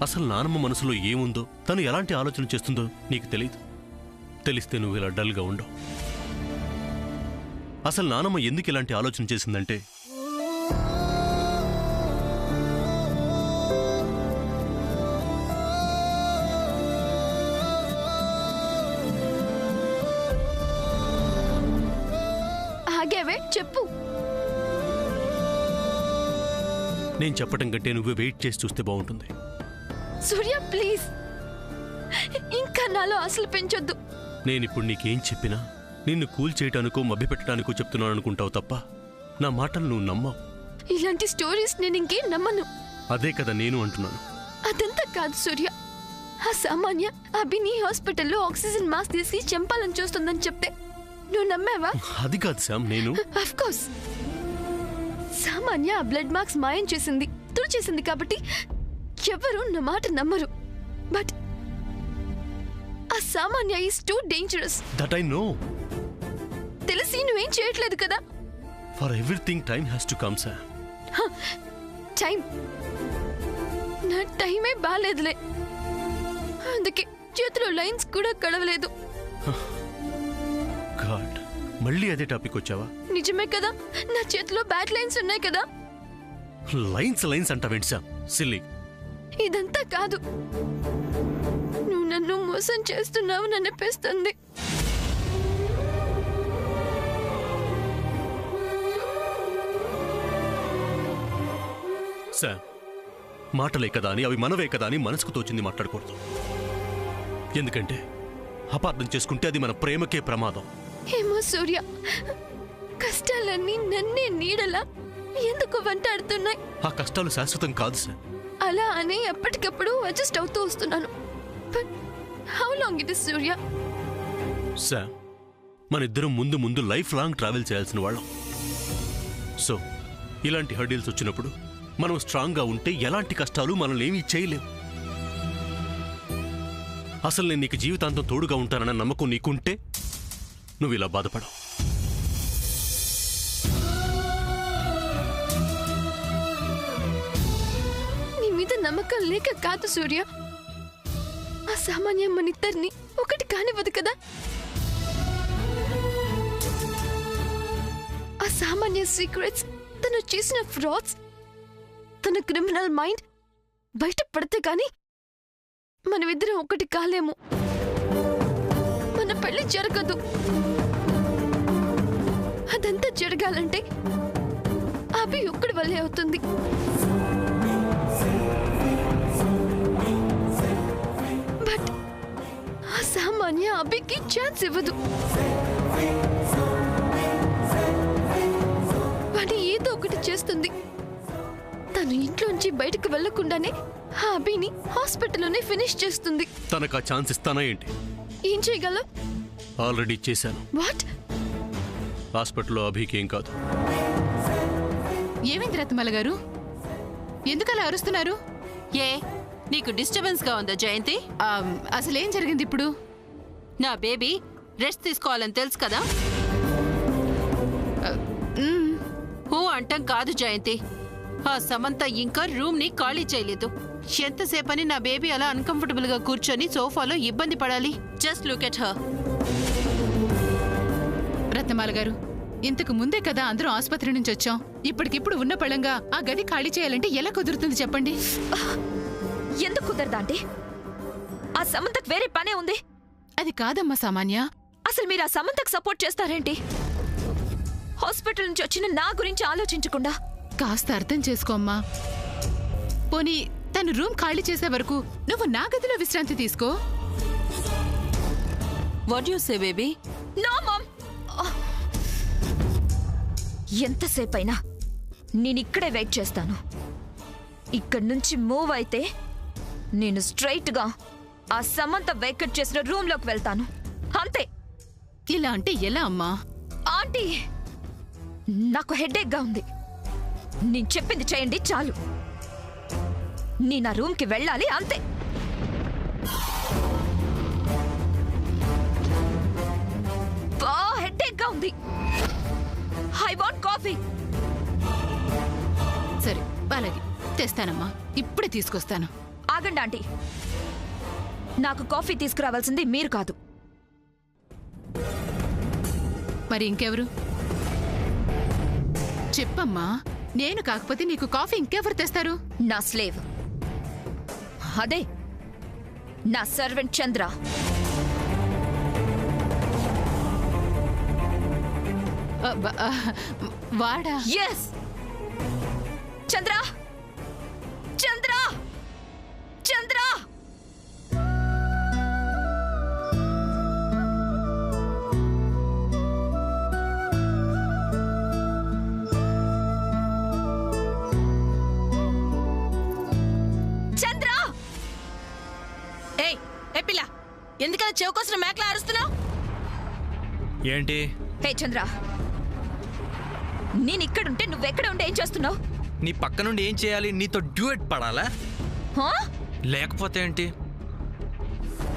అసలు నానమ్మ మనసులో ఏముందో, తను ఎలాంటి ఆలోచన చేస్తుందో నీకు తెలియదు. తెలిస్తే నువ్వు ఇలా డల్గా ఉండవు. అసలు నానమ్మ ఎందుకు ఇలాంటి ఆలోచన చేసిందంటే, ఆగేవే చెప్పు. నేను చెప్పటం కంటే నువ్వే వెయిట్ చేసి చూస్తే బాగుంటుంది. సూర్య ప్లీజ్, ఇంకా నాలో అసలు పెంచొద్దు. నేనిప్పుడు నీకేం చెప్పినా నిన్ను కూల్ చేయటానికో మభ్యపెట్టడానికో చెప్తున్నాను అనుకుంటావు తప్ప నా మాటలు నువ్వు నమ్మవు. ఇలాంటి స్టోరీస్ నేను ఇంకేం నమ్మను. అదే కదా నేను అంటున్నాను. అదంతా కాదు సూర్య. ఆ సామాన్య అభిని హాస్పిటల్లో ఆక్సిజన్ మాస్క్ తీసి చంపాలని చూస్తుందని చెప్తే నువ్వు నమ్మావా? అది కాదు శామ్, నేను ఆఫ్ కోర్స్ సామాన్య ఆ బ్లడ్ మార్క్స్ మాయం చేసింది, తుడిచేసింది కాబట్టి ఎవరు నా మాట నమ్మరు. బట్ ఆ సామాన్య is too dangerous. That I know. తెలిసి నువ్వేం చేయట్లేదు కదా. For everything time has to come Sam. Time? నా టైమే బాలేదులే, అందుకే చేతిలో లైన్స్ కూడా కడవలేదు. గాడ్, మళ్ళీ అదే టాపిక్ వచ్చావా? నిజమే కదా, నా చేతిలో బ్యాడ్ లైన్స్ ఉన్నాయి కదా. లైన్స్ అంటావేంటి శామ్, సిల్లీ. ఇదంతా కాదు, నువ్వు నన్ను మోసం చేస్తున్నావు అనిపిస్తుంది. శామ్, మాటలే కదా అని, అవి మనవే కదా అని మనసుకు తోచింది మాట్లాడకూడదు. ఎందుకంటే అపార్థం చేసుకుంటే అది మన ప్రేమకే ప్రమాదం. ఏమో సూర్య, కష్టాలన్నీ నన్నే నీడలా ఎందుకు వెంటాడుతున్నాయి. ఆ కష్టాలు శాశ్వతం కాదు సార్. అలా అని ఎప్పటికప్పుడు అడ్జస్ట్ అవుతూ వస్తున్నాను. But how long it is Surya? Sir, మన ఇద్దరం ముందు లైఫ్ లాంగ్ ట్రావెల్ చేయాల్సిన వాళ్ళం. సో ఇలాంటి హర్డిల్స్ వచ్చినప్పుడు మనం స్ట్రాంగ్గా ఉంటే ఎలాంటి కష్టాలు మనల్ని ఏమీ చేయలేవు. అసలు నేను నీకు జీవితాంతం తోడుగా ఉంటానన్న నమ్మకం నీకుంటే నువ్వు ఇలా బాధపడవు. నీ మీద నమ్మకం లేక కాదు సూర్య, ఆ సామాన్యం మనిద్దరిని ఒకటి కానివ్వదు కదా. ఆ సామాన్య సీక్రెట్స్, తను చేసిన ఫ్రాడ్స్, తన క్రిమినల్ మైండ్ బయట పడితే గాని మనమిద్దరం ఒకటి కాలేము. మన పెళ్లి జరగదు. అదంతా జరగాలంటే అభి ఒక్కడి వల్లే అవుతుంది. బట్ ఆ సామాన్య అభికి ఛాన్స్ ఇవ్వదు. వాడి ఏదో ఒకటి చేస్తుంది. తను ఇంట్లోంచి బయటకు వెళ్లకుండానే ఆ అభిని హాస్పిటల్లోనే ఫినిష్ చేస్తుంది. తనకు ఆ ఛాన్స్ ఇస్తానా ఏంటి? ఏం చేయగలవు? ఆల్రెడీ చేశాను. వాట్? హాస్పిటల్లో అభికి ఏం కాదు. ఏమైంది రత్నమాల గారు, ఎందుకలా అరుస్తున్నారు? ఏ నీకు డిస్టర్బెన్స్ గా ఉందా జయంతి? అసలేం జరిగింది ఇప్పుడు? నా బేబీ రెస్ట్ తీసుకోవాలని తెలుసు కదా. హూ అంటాం కాదు జయంతి. ఆ సమంత ఇంకా రూమ్ ని ఖాళీ చేయలేదు. ఎంతసేపని నా బేబీ అలా అన్కంఫర్టబుల్ గా కూర్చొని సోఫాలో ఇబ్బంది పడాలి? Just look at her. Ratnamala గారు, ఇంతకు ముందే కదా అందరూ ఆసుపత్రి నుంచి వచ్చాం. ఇప్పటికిప్పుడు ఉన్న పళంగా ఆ గది ఖాళీ చేయాలంటే ఎలా కుదురుతుంది చెప్పండి? ఎందుకు కుదరదా అంటే ఆ సమంతకు వేరే పనే ఉంది. అది కాదమ్మా సామాన్య. అసలు మీరు ఆ సమంతకు సపోర్ట్ చేస్తారేంటి? హాస్పిటల్ నుంచి వచ్చిన నా గురించి ఆలోచించకుండా. కాస్త అర్థం చేసుకోమ్మా. పోనీ తను రూమ్ ఖాళీ చేసే వరకు నువ్వు నా గదిలో విశ్రాంతి తీసుకో. What you say baby? No mom, ఎంతసేపైనా నేనిక్కడే వెయిట్ చేస్తాను. ఇక్కడి నుంచి మూవ్ అయితే నేను స్ట్రైట్ గా ఆ సమంత వేకెట్ చేసిన రూమ్ లోకి వెళ్తాను, అంతే. ఇలా అంటే ఎలా అమ్మా? ఆంటీ, నాకు హెడేక్ గా ఉంది. నేను చెప్పింది చేయండి చాలు. నేను ఆ రూమ్ కి వెళ్ళాలి, అంతే. హెడేక్ గా ఉంది. I want coffee. సరే అలాగే తెస్తానమ్మా, ఇప్పుడే తీసుకొస్తాను. ఆగండి ఆంటీ. నాకు కాఫీ తీసుకురావాల్సింది మీరు కాదు. మరి ఇంకెవరు? చెప్పమ్మా. నేను కాకపోతే నీకు కాఫీ ఇంకెవరు తెస్తారు? నా స్లేవ్, అదే నా సర్వెంట్ చంద్ర. వాడా? ఎస్, చంద్ర, చంద్ర, చంద్ర. చంద్ర! ఏయ్ ఏ పిల్ల, ఎందుకలా చెవుకోసిన మేకలా అరుస్తున్నావు? ఏంటి? హే చంద్ర, నేను ఇక్కడుంటే నువ్వెక్కడ ఉంటే ఏం చేస్తున్నావు? నీ పక్క నుండి ఏం చేయాలి? నీతో డ్యూయట్ పడాలా? హా? లేకపోతే ఏంటి?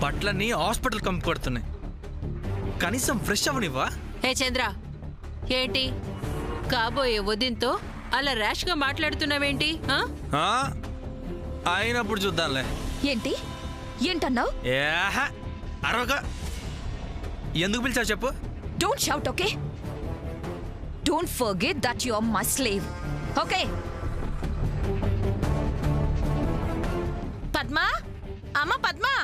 బట్టలన్నీ హాస్పిటల్ కంపుకొడుతున్నాయి, కనీసం ఫ్రెష్ అవనివ్వా? హే చంద్ర, ఏంటి కాబోయే వదిన్తో అలా ర్యాష్ గా మాట్లాడుతున్నావేంటి? అయినప్పుడు చూద్దాంలే. ఏంటి ఏంటన్నావు? ఏహ అరవగా. ఎందుకు పిలిచావు చెప్పు? Don't shout, okay? Don't forget that you're my slave, okay? Padma, అమ్మ పద్మా.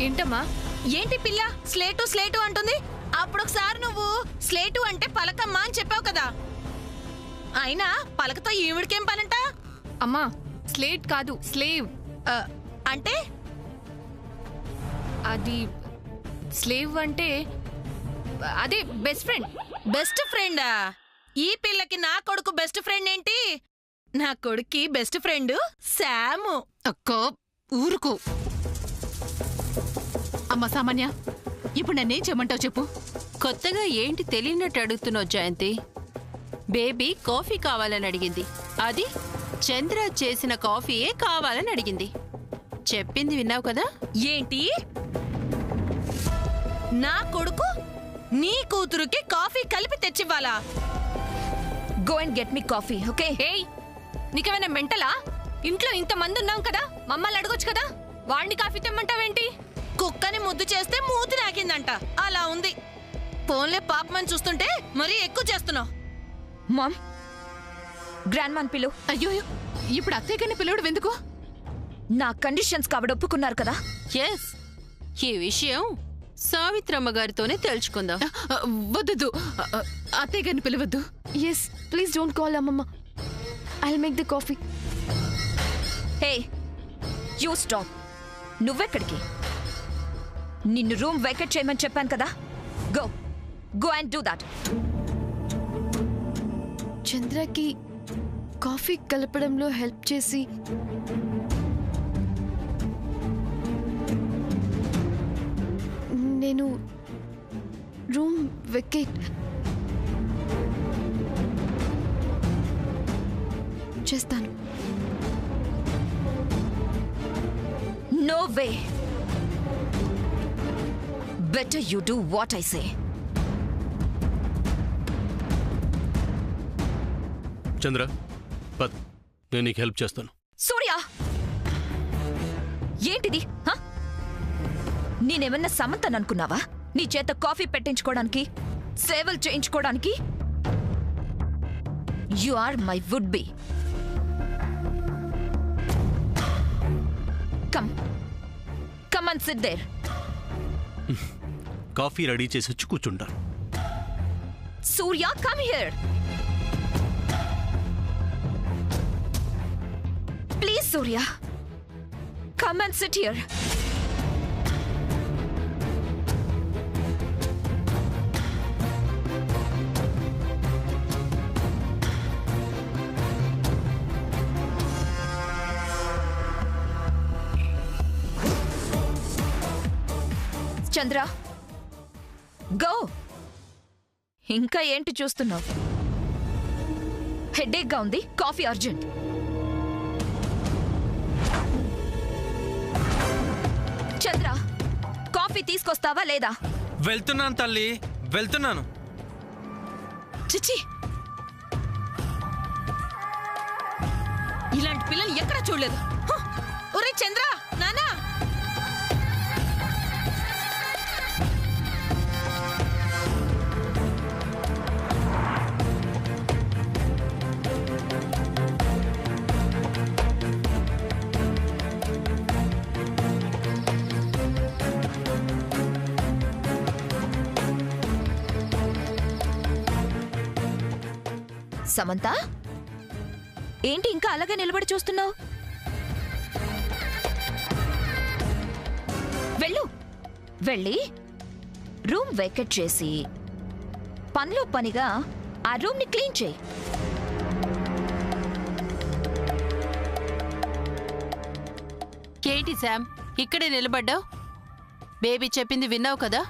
ఏంటమ్మా? ఏంటి పిల్ల స్లేటు స్లేటు అంటుంది? అప్పుడొకసారి నువ్వు స్లేటు అంటే పలకమ్మా అని చెప్పావు కదా. అయినా పలకతో ఈవిడికేం పనంట? అమ్మా, స్లేట్ కాదు, స్లేవ్. అంటే అది స్లేవ్ అంటే అదే బెస్ట్ ఫ్రెండ్. బెస్ట్ ఫ్రెండా? ఈ పిల్లకి నా కొడుకు బెస్ట్ ఫ్రెండ్ ఏంటి? నా కొడుక్కి బెస్ట్ ఫ్రెండ్ శాము. అక్క ఊరుకో. అమ్మ సామాన్య, ఇప్పుడు నన్నేం చేయమంటావు చెప్పు? కొత్తగా ఏంటి తెలియనట్టు అడుగుతున్నావు జయంతి? బేబీ కాఫీ కావాలని అడిగింది, అది చంద్ర చేసిన కాఫీయే కావాలని అడిగింది. చెప్పింది విన్నావు కదా? ఏంటి? నా కొడుకు నీ కూతురుకి కాఫీ కలిపి తెచ్చివ్వాలా? Go and get me coffee, okay? ఏయ్, నీకేమైనా మెంటలా? ఇంట్లో ఇంతమంది ఉన్నాం కదా, మమ్మల్ని అడగొచ్చు కదా. వాడిని కాఫీ తెమ్మంటావేంటి? కుక్కని ముద్దు చేస్తే మూతి నాకిందంట, అలా ఉంది. ఫోన్లే పాపమని చూస్తుంటే మరీ ఎక్కువ చేస్తున్నావు. మామ్, గ్రాండ్ మాన్ పిలు. అయ్యో, ఇప్పుడు అత్తయ్య గారిని పిలవడం ఎందుకు? నా కండిషన్స్ కాబట్టి ఒప్పుకున్నారు కదా. ఎస్, ఈ విషయం సావిత్రమ్మ గారితోనే తెలుసుకుందాం. వద్దు, అత్తయ్య గారిని పిలవద్దు. ఎస్, ప్లీజ్ డోంట్ కాల్ అమ్మమ్మ. I'll make the coffee. Hey, you stop. నువ్వెక్కడికి? నిన్ను రూమ్ వెకేట్ చేయమని చెప్పాను కదా. Go go and do that. చంద్రకి కాఫీ కలపడంలో హెల్ప్ చేసి నేను రూమ్ వెకేట్ చేస్తాను. No way. Better you do what I say. Chandra, పద్, నేను నీకు హెల్ప్ చేస్తాను. సూర్య, ఏంటిది? నేనేమన్నా సమంతను అనుకున్నావా? నీ చేత కాఫీ పెట్టించుకోవడానికి, సేవలు చేయించుకోవడానికి? You are my would be. Come come and sit there. Coffee ready చేసి వచ్చి కూర్చుంటాను. Surya, come here. Please Surya, come and sit here. Chandra, go. ఇంకా ఏంటి చూస్తున్నావు? హెడేక్ గా ఉంది, కాఫీ అర్జెంట్. చంద్ర, కాఫీ తీసుకొస్తావా లేదా? వెళ్తున్నాను తల్లి, వెళ్తున్నాను. చిచి, ఇలాంటి పిల్లలు ఎక్కడ చూడలేదు. ఒరే చంద్ర, నానా సమంత, ఏంటి ఇంకా అలాగే నిలబడి చూస్తున్నావు? వెళ్ళు, వెళ్ళి రూమ్ వేకెట్ చేసి పనిలో పనిగా ఆ రూమ్ ని క్లీన్ చేయి. ఏంటి శామ్ ఇక్కడే నిలబడ్డావు? బేబీ చెప్పింది విన్నావు కదా.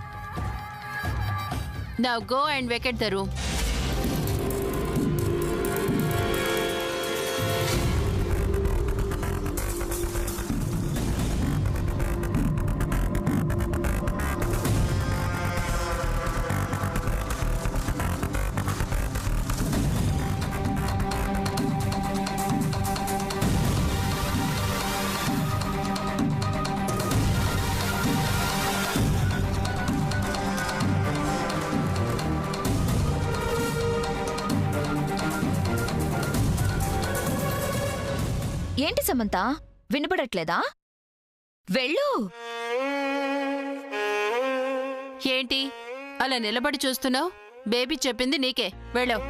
Now go and vacate the room. ఏంటి సమంత, వినపడట్లేదా? వెళ్ళు. ఏంటి అలా నిలబడి చూస్తున్నావు? బేబీ చెప్పింది నీకే, వెళ్ళావు.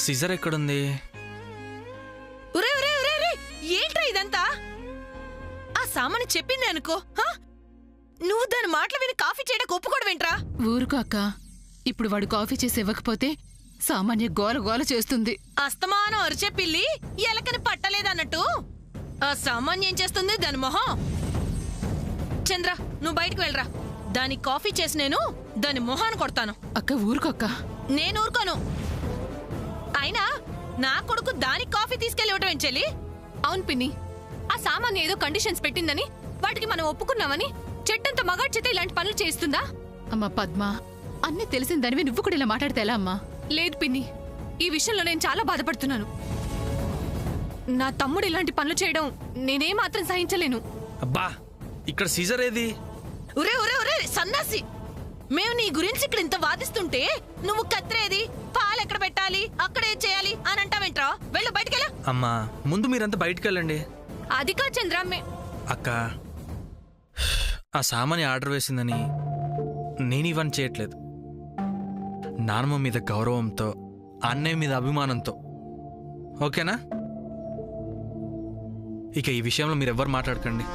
సిజర్ ఎక్కడుంది? ఏంట్రా ఇదంతా? ఆ సామాను చెప్పింది అనుకో, నువ్వు దాని మాటలు విని కాఫీ చేయడానికి ఒప్పుకోవడమేంట్రా? ఊరుకో అక్క, ఇప్పుడు వాడు కాఫీ చేసి ఇవ్వకపోతే సామాన్య గోల గోల చేస్తుంది. అస్తమానం అరిచే పిల్లి ఎలకని పట్టలేదన్నట్టు ఆ సామాన్యం ఏం చేస్తుంది దాని మొహం. చంద్ర, నువ్వు బయటకు వెళ్ళరా. దాని కాఫీ చేసి నేను దాని మొహాన్ని కొడతాను. అక్క ఊరుకో అక్క. నేను ఊరుకోను. అయినా నా కొడుకు దానికి కాఫీ తీసుకెళ్లి ఇవ్వటం ఏం చెల్లి? అవును పిన్ని, ఆ సామాన్య ఏదో కండిషన్స్ పెట్టిందని వాటికి మనం ఒప్పుకున్నామని చెట్టంత మగాడి చేత ఇలాంటి పనులు చేస్తుందా? అమ్మా పద్మ, అన్నీ తెలిసిన దానివి నువ్వు కూడా ఇలా మాట్లాడితే ఎలా అమ్మా? లేదు పిన్ని, ఈ విషయంలో నేను చాలా బాధపడుతున్నాను. నా తమ్ముడు ఇలాంటి పనులు చేయడం నేనేమాత్రం సహించలేను. అబ్బా, ఇక్కడ సీజర్ ఏది? ఒరే ఒరే ఒరే సన్నాసి, మేము నీ గురించి ఇక్కడ ఇంత వాదిస్తుంటే నువ్వు కత్తిరేది, పాలెక్కడ పెట్టాలి, అక్కడే చేయాలి అని అంటావేంట్రా? వెళ్ళు, బయటికెళ్ళా. అమ్మా, ముందు మీరంతా బయటికి వెళ్ళండి. అది కా చంద్ర, అక్క, ఆ సామాని ఆర్డర్ వేసిందని నేను ఇవన్నీ చేయట్లేదు. నానమ్మ మీద గౌరవంతో, అన్నయ్య మీద అభిమానంతో. ఓకేనా? ఇక ఈ విషయంలో మీరెవ్వరు మాట్లాడకండి.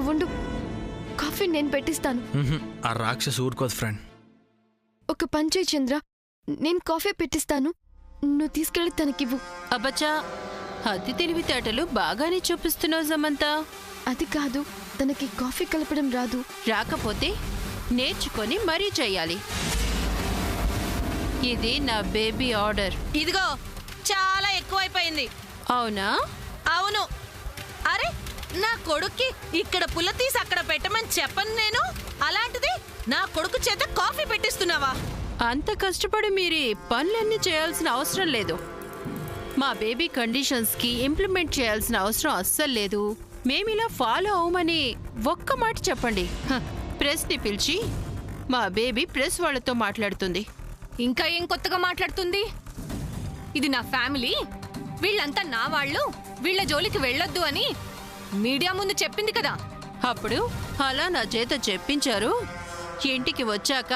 నువ్వుండు, కాఫీ నేను పెట్టిస్తాను. ఆ రాక్షస్ ఊరుకోదు ఫ్రెండ్. ఒక పని చేయి చంద్ర, నేను కాఫీ పెట్టిస్తాను, నువ్వు తీసుకెళ్ళి తనకివ్వు. అబ్బచ్చా, అతి తెలివితేటలు బాగానే చూపిస్తున్నావు సమంత. అది కాదు, తనకి కాఫీ కలపడం రాదు. రాకపోతే నేర్చుకొని మరీ చెయ్యాలి. ఇది నా బేబీ ఆర్డర్. ఇదిగో చాలా ఎక్కువైపోయింది. అవునా? అవును. అరే, నా కొడుక్కి ఇక్కడ పుల్ల తీసి అక్కడ పెట్టమని చెప్పను నేను. అలాంటిది నా కొడుకు చేత కాఫీ పెట్టిస్తున్నావా? అంత కష్టపడి మీరు ఈ పనులన్నీ చేయాల్సిన అవసరం లేదు. మా బేబీ కండిషన్స్కి ఇంప్లిమెంట్ చేయాల్సిన అవసరం అస్సలు లేదు. మేమిలా ఫాలో అవ్వమని ఒక్క మాట చెప్పండి. ప్రెస్ని పిలిచి మా బేబీ ప్రెస్ వాళ్ళతో మాట్లాడుతుంది. ఇంకా ఏం కొత్తగా మాట్లాడుతుంది? ఇది నా ఫ్యామిలీ, వీళ్ళంతా నా వాళ్ళు, వీళ్ళ జోలికి వెళ్ళొద్దు అని మీడియా ముందు చెప్పింది కదా. అప్పుడు అలా నా చేత చెప్పించారు. ఇంటికి వచ్చాక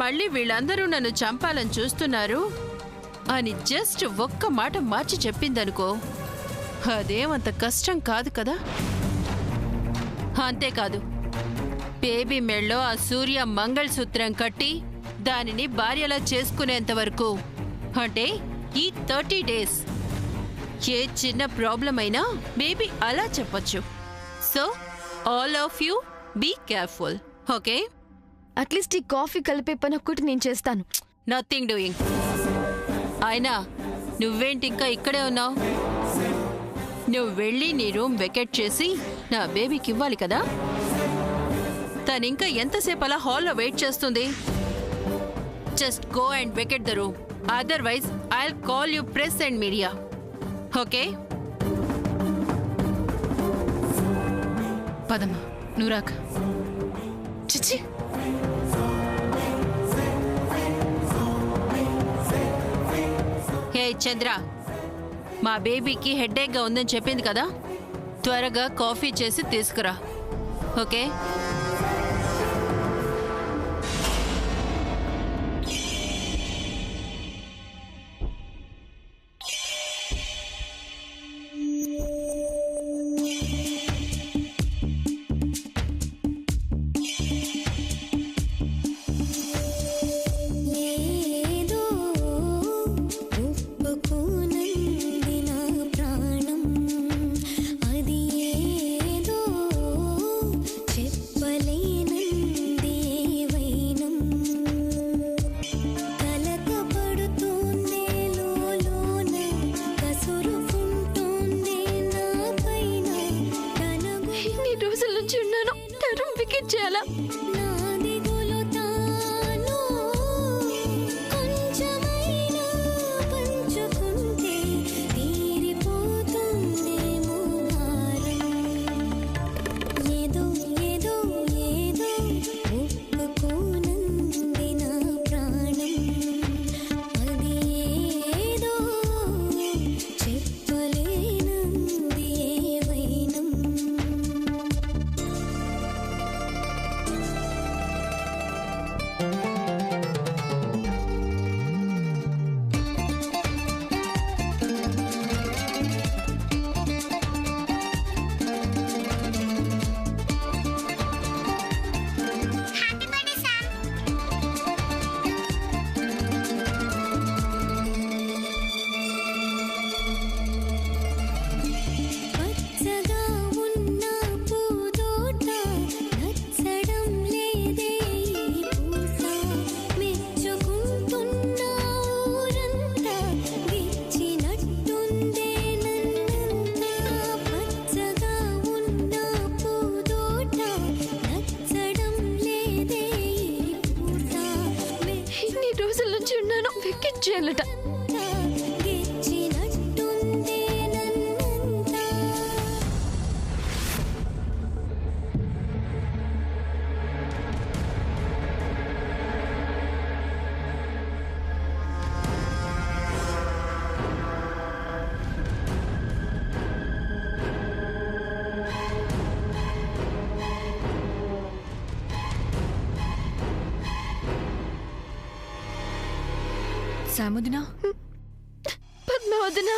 మళ్ళీ వీళ్ళందరూ నన్ను చంపాలని చూస్తున్నారు అని జస్ట్ ఒక్క మాట మార్చి చెప్పిందనుకో, అదేమంత కష్టం కాదు కదా. అంతేకాదు, బేబీ మెళ్ళో ఆ సూర్య మంగళసూత్రం కట్టి దానిని భార్యలా చేసుకునేంత వరకు, అంటే ఈ 30 days ఏ చిన్న ప్రాబ్లం అయినా బేబీ అలా చెప్పొచ్చు. So all of you be careful, okay? At least ఈ కాఫీ కలిపే పని ఒక్కటి నేను చేస్తాను. Nothing doing. అయినా నువ్వేంటి ఇంకా ఇక్కడే ఉన్నావు? నువ్వు వెళ్ళి నీ రూమ్ వెకెట్ చేసి నా బేబీకి ఇవ్వాలి కదా. తను ఇంకా ఎంతసేపు అలా హాల్లో వెయిట్ చేస్తుంది? Just go and vacate the room, otherwise I'll call you press and media, okay? పదమ్మా, నువ్వు రాక. చిచి, హే చంద్ర, మా బేబీకి హెడ్ఏక్గా ఉందని చెప్పింది కదా, త్వరగా కాఫీ చేసి తీసుకురా, ఓకే? చేయాలా? చేయాలట. సాముదినా, పద్మావదనా,